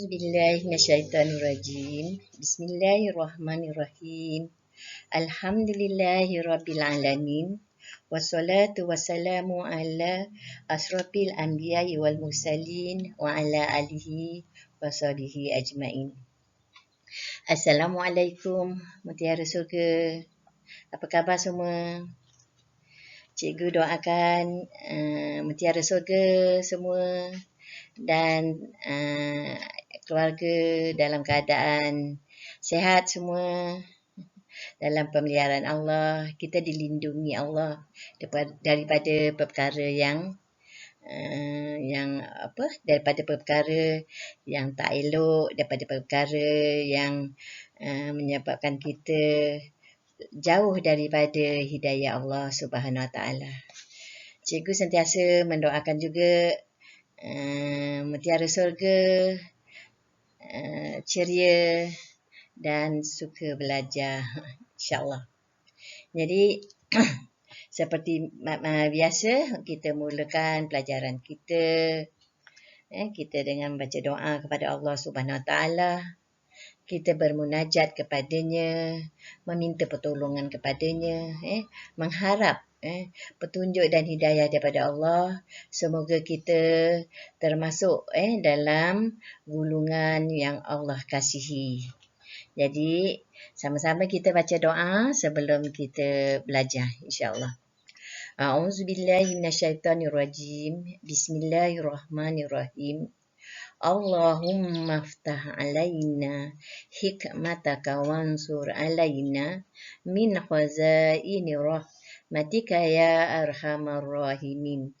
A'udzubillahi minasyaitonirrajim. Bismillahirrahmanirrahim. Alhamdulillahi rabbil alamin. Wassalatu wassalamu ala asrafil anbiya'i wal mursalin wa ala alihi wa sahbihi ajmain. Assalamualaikum mutiara surga. Apa khabar semua? Cikgu doakan mutiara surga semua dan keluarga dalam keadaan sihat semua, dalam pemeliharaan Allah. Kita dilindungi Allah daripada perkara daripada perkara yang tak elok, daripada perkara yang menyebabkan kita jauh daripada hidayah Allah Subhanahu Wa Taala. Cikgu sentiasa mendoakan juga mutiara surga ceria dan suka belajar, insya-Allah. Jadi seperti biasa, kita mulakan pelajaran kita dengan baca doa kepada Allah Subhanahu Wa Taala. Kita bermunajat kepadanya, meminta pertolongan kepadanya, mengharap petunjuk dan hidayah daripada Allah. Semoga kita termasuk dalam golongan yang Allah kasihi. Jadi sama-sama kita baca doa sebelum kita belajar, insya-Allah. A'udzubillahi minasyaitonirrajim. Bismillahirrahmanirrahim. Allahumma aftah alaina hikmataka wansur alaina min khazaini rahmatika ya arhamar rahimin.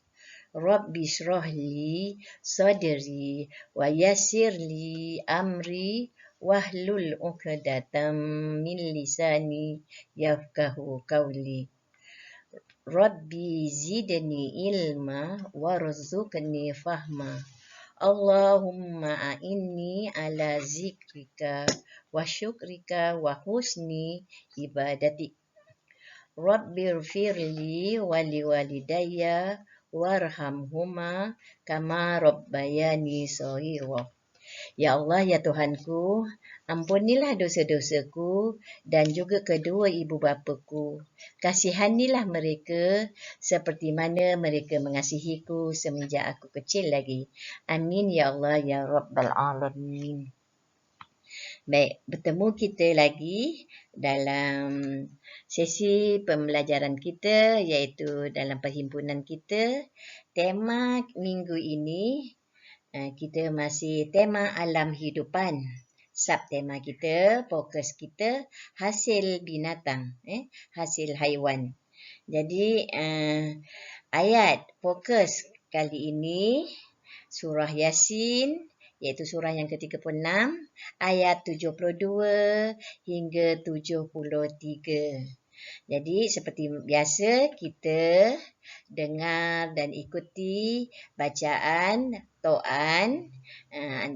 Rabbi shrah li sadri wa yassir li amri wahlul 'uqdatam min lisani yafqahu qawli. Rabbi zidni ilma warzuqni fahma. Allahumma a'inni ala zikrika wa syukrika wa husni ibadatik. Rabbighfirli wa liwalidayya warhamhuma kama rabbayani shaghira. Ya Allah, ya Tuhanku, ampunilah dosa-dosaku dan juga kedua ibu bapaku. Kasihanilah mereka seperti mana mereka mengasihiku semenjak aku kecil lagi. Amin ya Allah ya Rabbal Alamin. Baik, bertemu kita lagi dalam sesi pembelajaran kita, iaitu dalam perhimpunan kita. Tema minggu ini kita masih tema alam hidupan. Subtema kita, fokus kita hasil binatang, hasil haiwan. Jadi ayat fokus kali ini surah Yasin, iaitu surah yang ke-36, ayat 72 hingga 73. Jadi seperti biasa kita dengar dan ikuti bacaan Toan.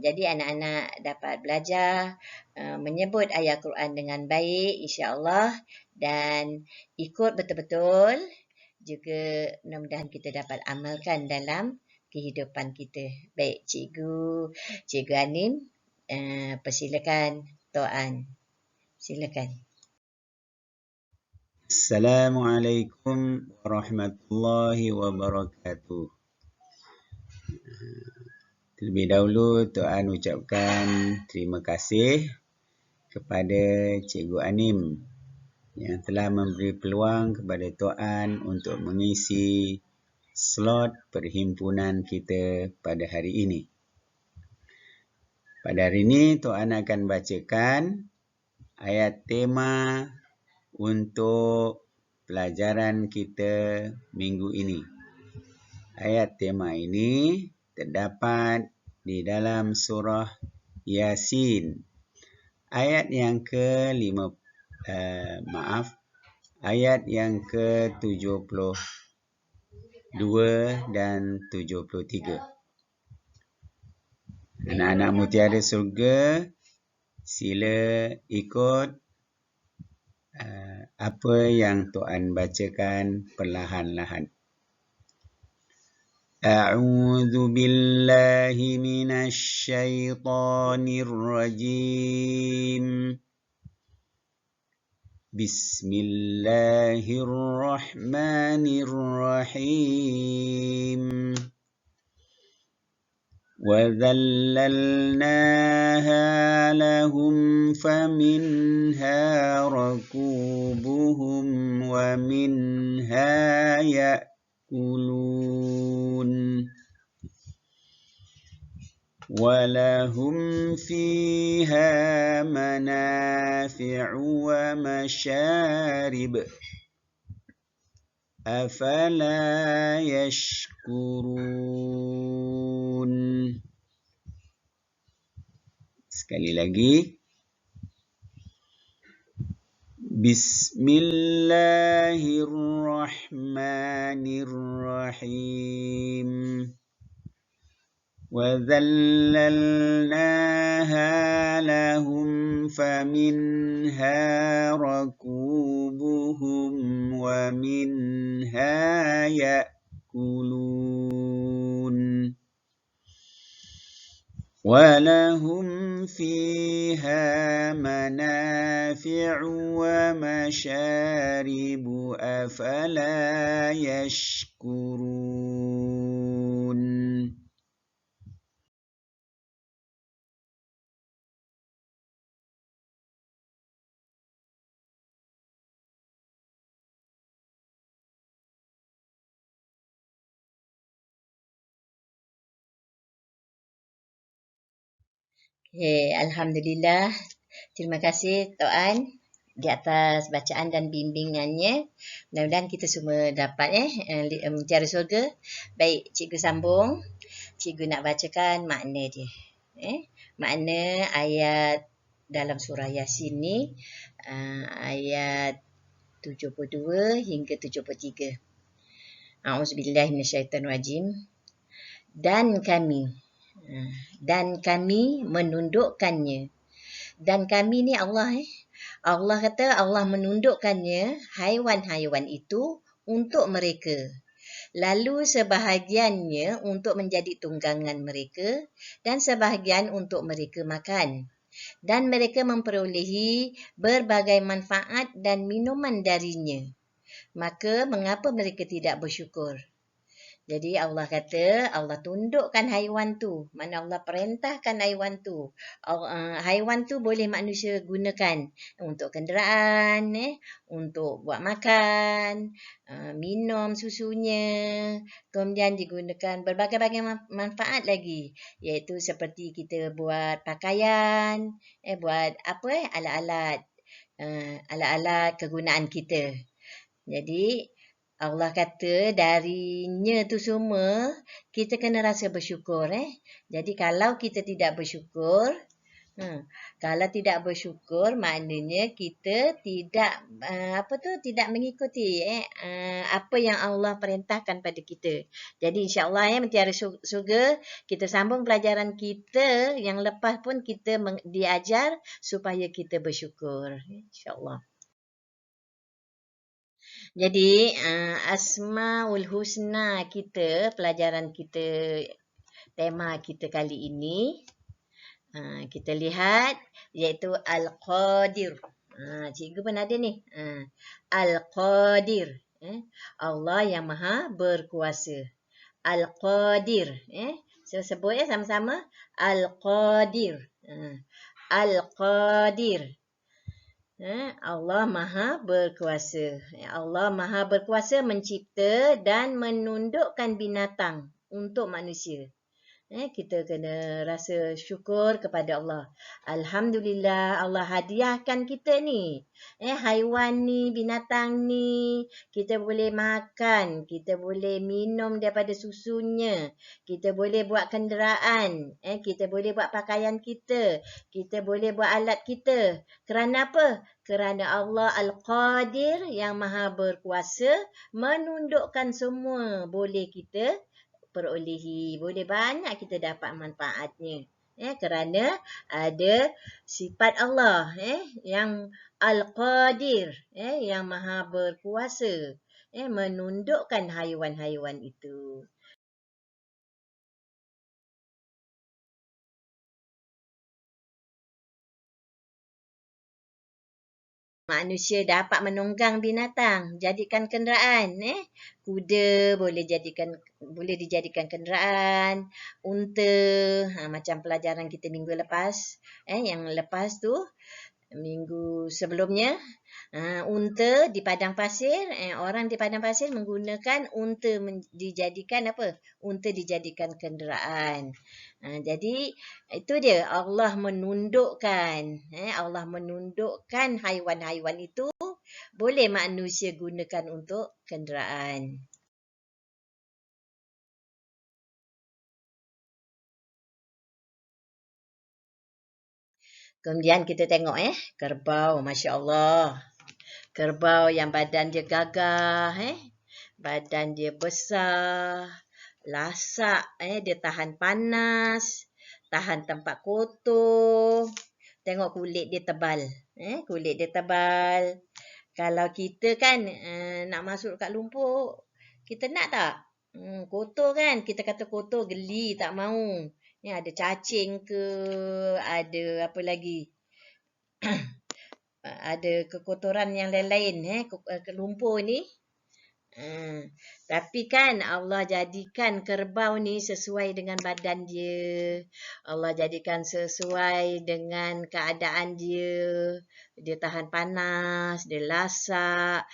Jadi anak-anak dapat belajar menyebut ayat Quran dengan baik, insya-Allah, dan ikut betul-betul. Juga mudah-mudahan kita dapat amalkan dalam kehidupan kita. Baik, Cikgu Anim, persilakan Toan. Silakan. Assalamualaikum warahmatullahi wabarakatuh. Terlebih dahulu Tuan ucapkan terima kasih kepada Cikgu Anim yang telah memberi peluang kepada Tuan untuk mengisi slot perhimpunan kita pada hari ini. Pada hari ini Tuan akan bacakan ayat tema untuk pelajaran kita minggu ini. Ayat tema ini terdapat di dalam surah Yasin. Ayat yang ayat yang ke-72 dan 73. Anak-anak mutiara surga, sila ikut apa yang Tuan bacakan perlahan-lahan. أعوذ بالله من الشيطان الرجيم بسم الله الرحمن الرحيم وذللناها لهم فمنها ركوبهم ومنها يأكلون ولهم فيها منافع ومشارب أفلا يشكرون. Sekali lagi. Bismillahirrahmanirrahim. وَذَلَّلْنَاهَا لَهُمْ فَمِنْهَا رَكُوبُهُمْ وَمِنْهَا يَأْكُلُونَ وَلَهُمْ فِيهَا مَنَافِعُ وَمَشَارِبُ أَفَلَا يَشْكُرُونَ. Okay, Alhamdulillah. Terima kasih Tok An di atas bacaan dan bimbingannya. Mudah-mudahan kita semua dapat Mutiara Surga. Baik, cikgu sambung. Cikgu nak bacakan makna dia. Makna ayat dalam surah Yasin ni, ayat 72 hingga 73. A'udzubillahi minasyaitanirrajim. Dan kami menundukkannya. Dan kami ni Allah. Allah kata Allah menundukkannya haiwan-haiwan itu untuk mereka. Lalu sebahagiannya untuk menjadi tunggangan mereka dan sebahagian untuk mereka makan. Dan mereka memperolehi berbagai manfaat dan minuman darinya. Maka mengapa mereka tidak bersyukur? Jadi Allah kata, Allah tundukkan haiwan tu. Mana Allah perintahkan haiwan tu. Haiwan tu boleh manusia gunakan untuk kenderaan, untuk buat makan, minum susunya. Kemudian digunakan berbagai-bagai manfaat lagi. Iaitu seperti kita buat pakaian, buat alat-alat kegunaan kita. Jadi Allah kata darinya tu semua kita kena rasa bersyukur. Jadi kalau kita tidak bersyukur, maknanya kita tidak tidak mengikuti apa yang Allah perintahkan pada kita. Jadi insya-Allah Mutiara Surga kita sambung pelajaran kita yang lepas pun kita diajar supaya kita bersyukur. Insya-Allah. Jadi Asmaul Husna kita, pelajaran kita, tema kita kali ini, kita lihat iaitu Al-Qadir. Cikgu pun ada ni. Al-Qadir. Allah yang maha berkuasa. Al-Qadir. So sebut sama-sama. Al-Qadir. Al-Qadir. Allah maha berkuasa. Allah maha berkuasa mencipta dan menundukkan binatang untuk manusia. Kita kena rasa syukur kepada Allah. Alhamdulillah Allah hadiahkan kita ni. Haiwan ni, binatang ni, kita boleh makan, kita boleh minum daripada susunya, kita boleh buat kenderaan, kita boleh buat pakaian kita boleh buat alat kita. Kerana apa? Kerana Allah Al-Qadir yang maha berkuasa menundukkan semua boleh kita perolehi. Boleh banyak kita dapat manfaatnya. Kerana ada sifat Allah yang Al-Qadir, yang maha berkuasa menundukkan haiwan-haiwan itu. manusia dapat menunggang binatang, jadikan kenderaan. Kuda boleh dijadikan kenderaan, unta, macam pelajaran kita minggu lepas. Yang lepas tu, minggu sebelumnya, unta di padang pasir, orang di padang pasir menggunakan unta dijadikan apa? Unta dijadikan kenderaan. Jadi itu dia, Allah menundukkan haiwan-haiwan itu boleh manusia gunakan untuk kenderaan. Kemudian kita tengok kerbau, masya-Allah. Kerbau yang badan dia gagah, badan dia besar, lasak, dia tahan panas, tahan tempat kotor. Tengok kulit dia tebal. Kulit dia tebal. Kalau kita kan nak masuk kat lumpur, kita nak tak? Kotor kan? Kita kata kotor, geli, tak mau. Ada cacing ke, ada apa lagi? Ada kekotoran yang lain-lain ke lumpur ni. Tapi kan Allah jadikan kerbau ni sesuai dengan badan dia. Allah jadikan sesuai dengan keadaan dia. Dia tahan panas, dia lasak.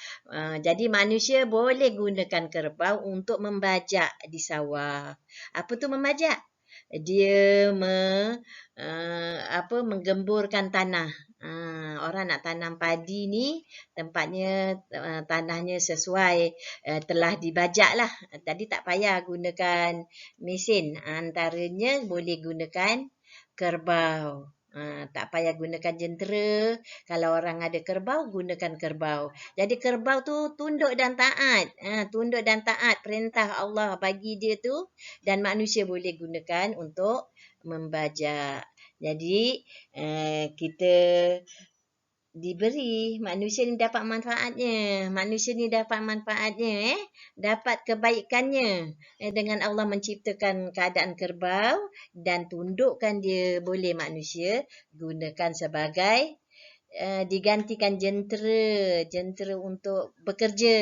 Jadi manusia boleh gunakan kerbau untuk membajak di sawah. Apa tu membajak? Dia menggemburkan tanah. Orang nak tanam padi ni, tempatnya tanahnya sesuai, telah dibajak lah. Tadi tak payah gunakan mesin. Antaranya boleh gunakan kerbau. Tak payah gunakan jentera. Kalau orang ada kerbau, gunakan kerbau. Jadi kerbau tu tunduk dan taat. Tunduk dan taat perintah Allah bagi dia tu, dan manusia boleh gunakan untuk membajak. Jadi kita diberi, manusia ni dapat manfaatnya. Dapat kebaikannya dengan Allah menciptakan keadaan kerbau dan tundukkan dia, boleh manusia gunakan sebagai digantikan jentera untuk bekerja.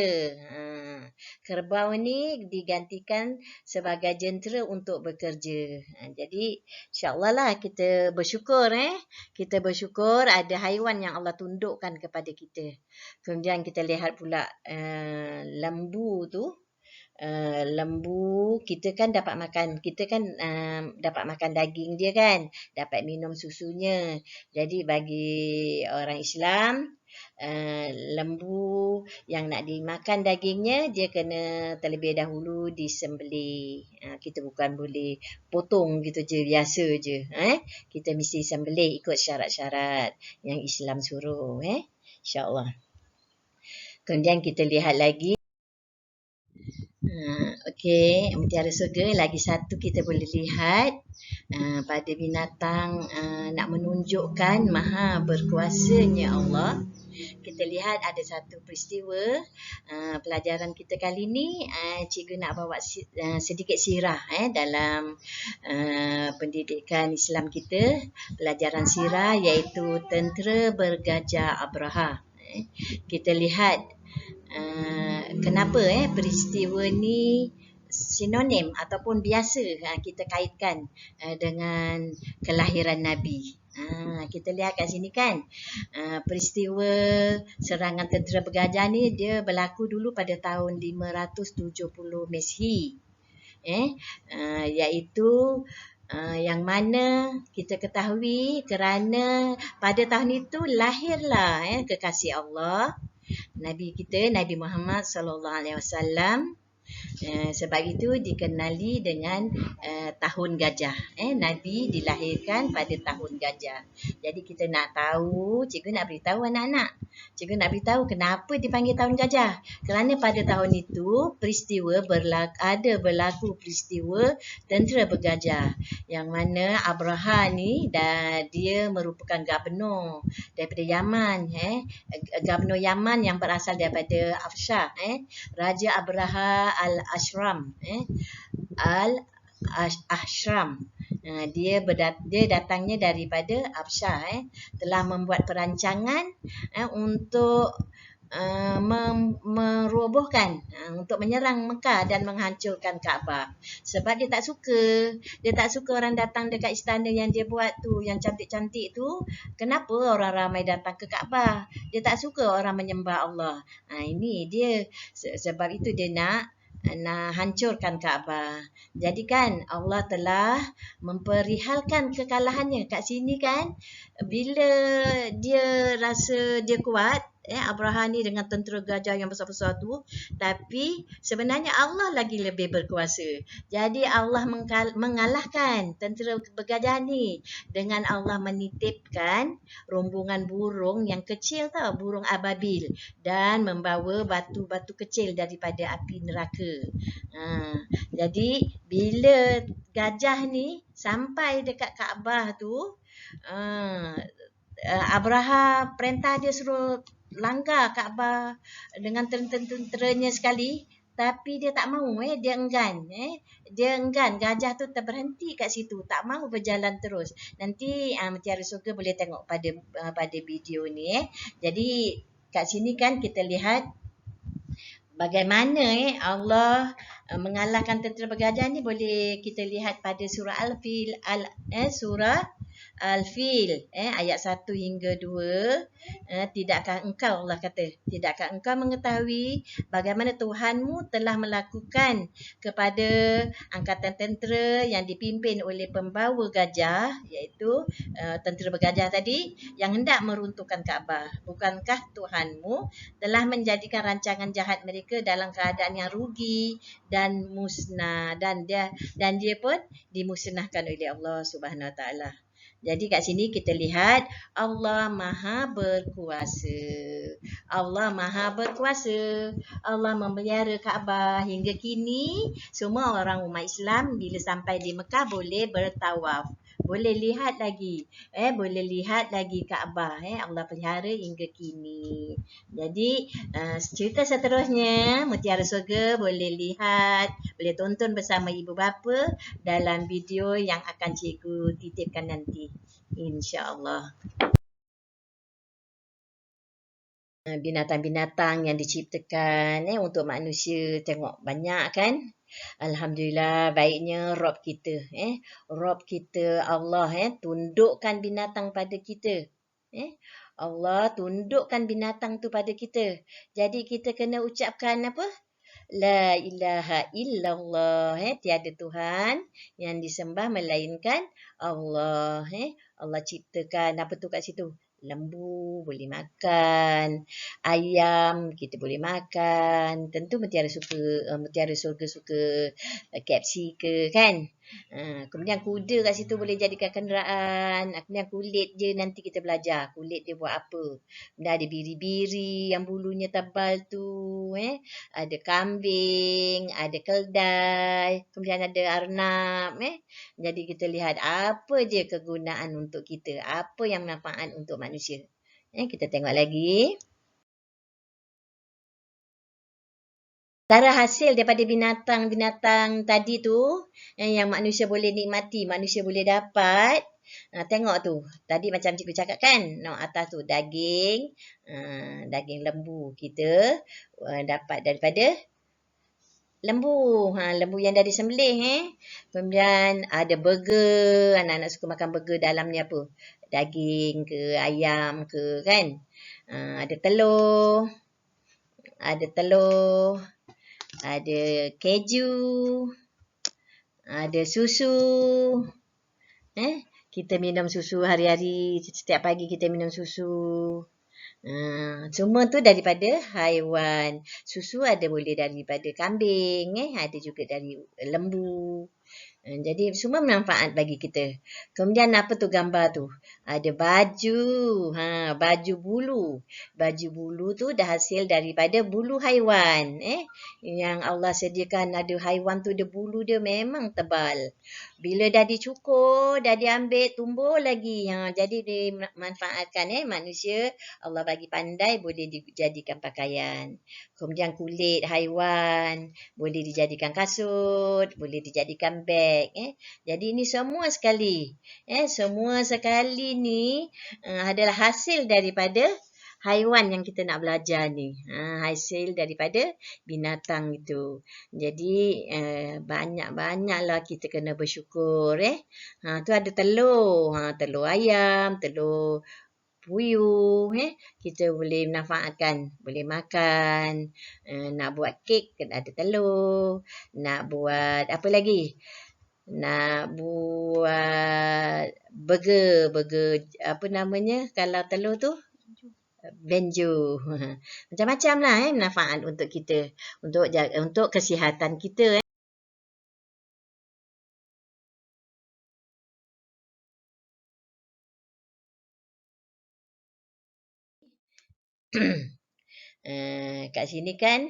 Kerbau ni digantikan sebagai jentera untuk bekerja. Jadi insya-Allah lah kita bersyukur Kita bersyukur ada haiwan yang Allah tundukkan kepada kita. Kemudian kita lihat pula lembu tu. Lembu kita kan dapat makan daging dia kan, dapat minum susunya. Jadi bagi orang Islam, lembu yang nak dimakan dagingnya, dia kena terlebih dahulu disembelih. Kita bukan boleh potong gitu je, biasa je. Kita mesti sembelih ikut syarat-syarat yang Islam suruh. InsyaAllah. Kemudian kita lihat lagi. Okey, mutiara surga lagi satu kita boleh lihat pada binatang nak menunjukkan maha berkuasanya Allah. Kita lihat ada satu peristiwa pelajaran kita kali ni. Cikgu nak bawa sedikit sirah dalam pendidikan Islam kita, pelajaran sirah iaitu tentera bergajah Abraha. Kita lihat kenapa peristiwa ni sinonim ataupun biasa kita kaitkan dengan kelahiran Nabi. Kita lihat kat sini kan, peristiwa serangan tentera bergajah ni dia berlaku dulu pada tahun 570 Masehi. Iaitu yang mana kita ketahui kerana pada tahun itu lahirlah kekasih Allah, Nabi kita, Nabi Muhammad SAW. Sebab itu dikenali dengan tahun gajah. Nabi dilahirkan pada tahun gajah. Jadi kita nak tahu, cikgu nak beritahu anak-anak. Cikgu nak beritahu kenapa dipanggil tahun gajah. Kerana pada tahun itu berlaku peristiwa tentera bergajah. Yang mana Abraha ni dia merupakan gubernur daripada Yaman. Gubernur Yaman yang berasal daripada Afshar. Raja Abraha Al-Ashram. Al-Ashram. Dia datangnya daripada Absyah, telah membuat perancangan untuk merobohkan, untuk menyerang Mekah dan menghancurkan Kaabah. Sebab dia tak suka. Dia tak suka orang datang dekat istana yang dia buat tu, yang cantik-cantik tu. Kenapa orang ramai datang ke Kaabah? Dia tak suka orang menyembah Allah. Ini dia. Sebab itu dia nak hancurkan Kaabah. Jadi kan Allah telah memperihalkan kekalahannya kat sini kan. Bila dia rasa dia kuat, Abraha ni dengan tentera gajah yang besar-besar tu, tapi sebenarnya Allah lagi lebih berkuasa. Jadi Allah mengalahkan tentera bergajah ni dengan Allah menitipkan rombongan burung yang kecil tau, burung ababil, dan membawa batu-batu kecil daripada api neraka. Jadi bila gajah ni sampai dekat Kaabah tu, Abraha perintah dia suruh langgar Kaabah dengan tenteranya sekali, tapi dia tak mahu, dia enggan. Dia enggan, gajah tu terberhenti kat situ, tak mahu berjalan terus. Nanti Mutiara Surga boleh tengok pada video ni. Jadi kat sini kan kita lihat bagaimana Allah mengalahkan tentera bergajah ni, boleh kita lihat pada surah Al-Fil, surah Al-Fil, ayat 1 hingga 2. Tidakkah engkau, Allah kata, tidakkah engkau mengetahui bagaimana Tuhanmu telah melakukan kepada angkatan tentera yang dipimpin oleh pembawa gajah, iaitu tentera bergajah tadi, yang hendak meruntuhkan Kaabah. Bukankah Tuhanmu telah menjadikan rancangan jahat mereka dalam keadaan yang rugi dan musnah, dan dia pun dimusnahkan oleh Allah Subhanahu Wa Taala. Jadi kat sini kita lihat Allah Maha Berkuasa. Allah Maha Berkuasa. Allah memelihara Kaabah hingga kini. Semua orang umat Islam bila sampai di Mekah boleh bertawaf. Boleh lihat lagi. Boleh lihat lagi Kaabah. Allah pelihara hingga kini. Jadi cerita seterusnya Mutiara Surga boleh lihat, boleh tonton bersama ibu bapa dalam video yang akan cikgu titipkan nanti, insya-Allah. Binatang-binatang yang diciptakan untuk manusia, tengok banyak kan. Alhamdulillah, baiknya Rob kita, Rob kita Allah, tundukkan binatang pada kita. Allah tundukkan binatang tu pada kita. Jadi kita kena ucapkan apa? La ilaha illallah, tiada Tuhan yang disembah melainkan Allah. Allah ciptakan apa tu kat situ? Lembu boleh makan, ayam kita boleh makan. Tentu Mutiara Surga suka KFC ke kan. Kemudian kuda kat situ boleh jadikan kenderaan. Kemudian kulit je nanti kita belajar kulit dia buat apa. Kemudian ada biri-biri yang bulunya tebal tu, ada kambing, ada keldai, kemudian ada arnab. Jadi kita lihat apa je kegunaan untuk kita, apa yang manfaat untuk manusia. Kita tengok lagi. Antara hasil daripada binatang-binatang tadi tu yang manusia boleh nikmati, manusia boleh dapat. Tengok tu. Tadi macam cikgu cakap kan, atas tu daging, daging lembu kita dapat daripada lembu. Lembu yang dah disembelih. Kemudian ada burger, anak-anak suka makan burger, dalam ni apa? Daging ke, ayam ke kan. Ada telur. Ada keju, ada susu. Kita minum susu hari-hari, setiap pagi kita minum susu. Semua tu daripada haiwan. Susu ada boleh daripada kambing, ada juga dari lembu. Jadi semua manfaat bagi kita. Kemudian apa tu gambar tu? Ada baju. Baju bulu. Baju bulu tu dah hasil daripada bulu haiwan. Yang Allah sediakan ada haiwan tu, dia bulu dia memang tebal. Bila dah dicukur, dah diambil, tumbuh lagi. Jadi dimanfaatkan manusia. Allah bagi pandai boleh dijadikan pakaian. Kemudian kulit haiwan boleh dijadikan kasut, boleh dijadikan dalam beg. Jadi ini semua sekali. Semua sekali ni adalah hasil daripada haiwan yang kita nak belajar ni. Hasil daripada binatang itu. Jadi banyak-banyaklah kita kena bersyukur. Tu ada telur. Telur ayam, telur puyuh. Kita boleh manfaatkan. Boleh makan. Nak buat kek, kena ada telur. Nak buat apa lagi? Nak buat burger apa namanya kalau telur tu? Benjo. Macam-macam lah manfaat untuk kita. Untuk kesihatan kita. Kat sini kan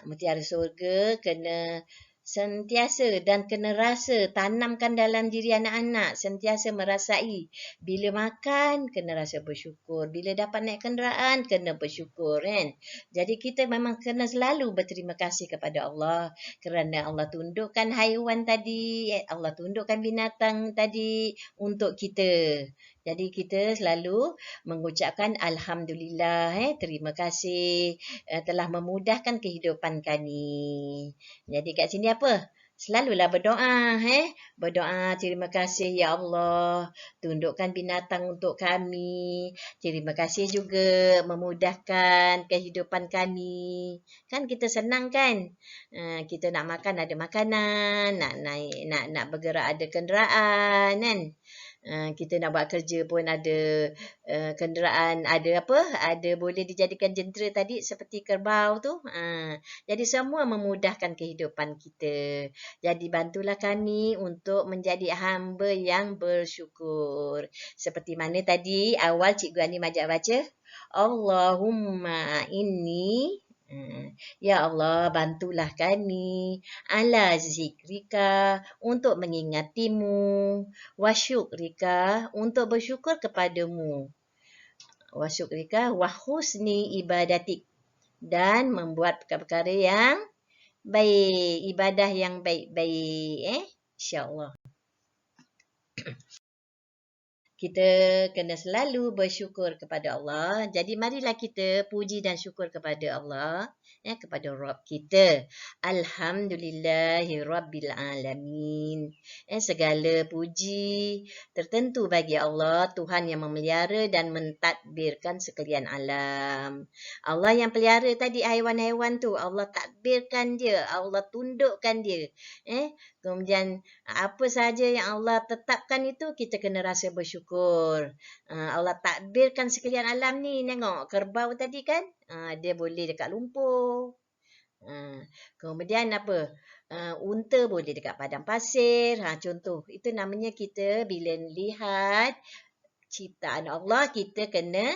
mutiara syurga kena sentiasa dan kena rasa, tanamkan dalam diri anak-anak, sentiasa merasai. Bila makan, kena rasa bersyukur. Bila dapat naik kenderaan, kena bersyukur kan. Jadi kita memang kena selalu berterima kasih kepada Allah kerana Allah tundukkan haiwan tadi, Allah tundukkan binatang tadi untuk kita. Jadi kita selalu mengucapkan Alhamdulillah, terima kasih telah memudahkan kehidupan kami. Jadi kat sini apa? Selalulah berdoa. Berdoa, terima kasih ya Allah. Tundukkan binatang untuk kami. Terima kasih juga memudahkan kehidupan kami. Kan kita senang kan? Kita nak makan ada makanan. Nak bergerak ada kenderaan kan? Kita nak buat kerja pun ada kenderaan, ada apa? Ada boleh dijadikan jentera tadi seperti kerbau tu. Jadi semua memudahkan kehidupan kita. Jadi bantulah kami untuk menjadi hamba yang bersyukur. Seperti mana tadi awal Cikgu Ani majak baca. Allahumma inni ya Allah, bantulah kami ala zikrika untuk mengingatimu, wa syukrika untuk bersyukur kepadamu, wa syukrika wa husni ibadatik dan membuat perkara-perkara yang baik, ibadah yang baik-baik. InsyaAllah. Kita kena selalu bersyukur kepada Allah. Jadi marilah kita puji dan syukur kepada Allah. Kepada Rabb kita. Alhamdulillahi Rabbil Alamin. Segala puji tertentu bagi Allah, Tuhan yang memelihara dan mentadbirkan sekalian alam. Allah yang pelihara tadi haiwan-haiwan tu, Allah tadbirkan dia, Allah tundukkan dia. Kemudian apa sahaja yang Allah tetapkan itu kita kena rasa bersyukur. Allah takdirkan sekalian alam ni. Tengok kerbau tadi kan. Dia boleh dekat lumpur. Kemudian apa? Unta boleh dekat padang pasir. Contoh. Itu namanya kita bila lihat ciptaan Allah kita kena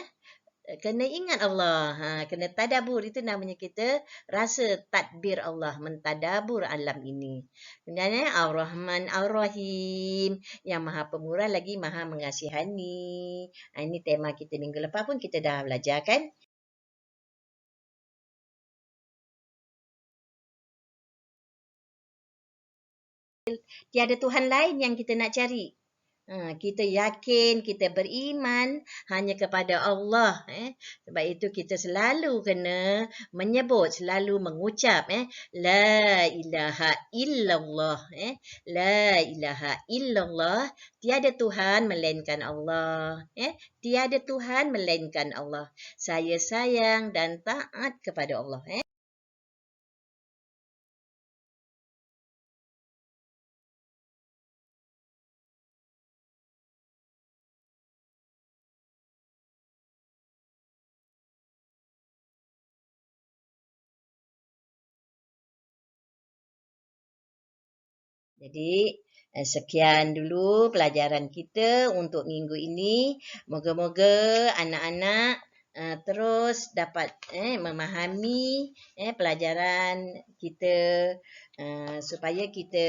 ingat Allah. Kena tadabur. Itu namanya kita rasa tadbir Allah. Mentadabur alam ini. Kemudian Ar-Rahman Ar-Rahim. Yang maha pemurah lagi maha mengasihani. Ini tema kita minggu lepas pun kita dah belajar kan. Tiada Tuhan lain yang kita nak cari. Kita yakin, kita beriman hanya kepada Allah. Sebab itu kita selalu kena menyebut, selalu mengucap. La ilaha illallah. La ilaha illallah. Tiada Tuhan melainkan Allah. Tiada Tuhan melainkan Allah. Saya sayang dan taat kepada Allah. Jadi, sekian dulu pelajaran kita untuk minggu ini. Moga-moga anak-anak terus dapat memahami pelajaran kita supaya kita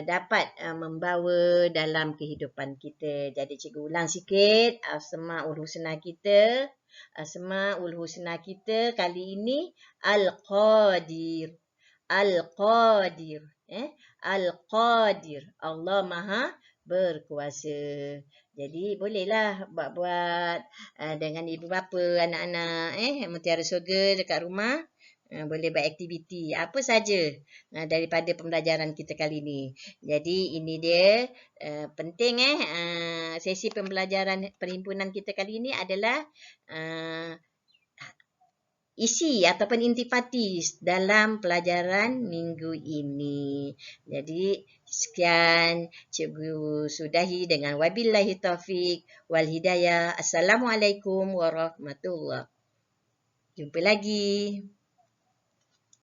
dapat membawa dalam kehidupan kita. Jadi, cikgu ulang sikit Asmaul Husna kita. Asmaul Husna kita kali ini Al-Qadir. Al-Qadir. Al-Qadir. Allah Maha berkuasa. Jadi bolehlah buat dengan ibu bapa, anak-anak Mutiara Surga dekat rumah. Boleh buat aktiviti apa saja daripada pembelajaran kita kali ini. Jadi ini dia penting sesi pembelajaran perhimpunan kita kali ini adalah isi ataupun intisari dalam pelajaran minggu ini. Jadi sekian cikgu sudahi dengan wabillahi taufik wal hidayah. Assalamualaikum warahmatullahi. Jumpa lagi.